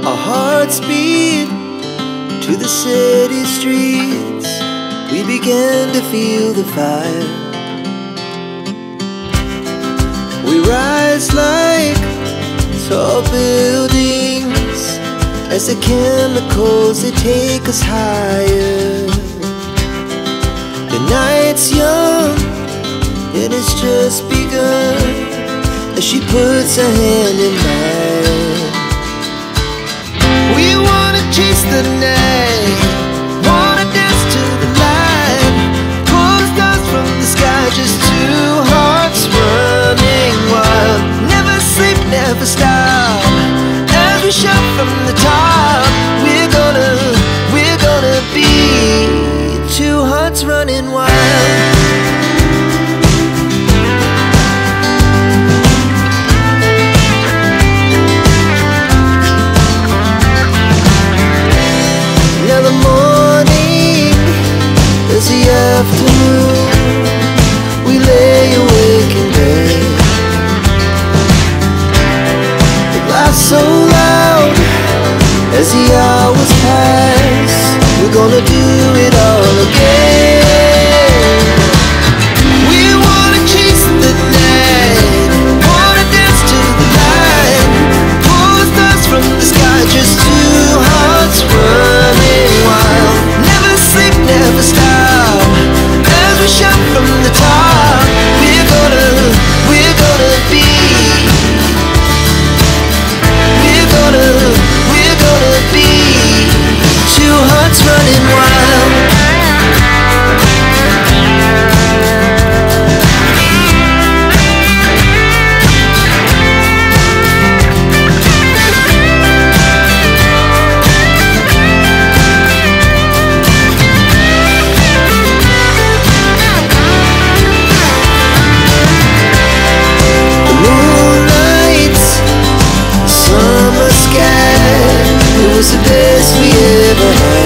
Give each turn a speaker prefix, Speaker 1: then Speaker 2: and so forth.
Speaker 1: Our hearts beat to the city streets. We began to feel the fire. We rise like tall buildings as the chemicals, they take us higher. The night's young and it's just begun as she puts her hand in mine. We wanna chase the night, wanna dance to the light, pull the stars from the sky, just two hearts running wild. Never sleep, never stop, as we shout from the top. We're gonna be two hearts running wild. Now the morning is the afternoon. We lay awake in bed. The laughs so loud as the hours pass. We're gonna do it all again. We wanna chase the night, wanna dance to the light, pull the stars from the sky, just two hearts running wild. Never sleep, never stop, as we shout from the top. We're gonna be, we're gonna be two hearts running wild. The moonlight, summer sky, it was the best we ever had.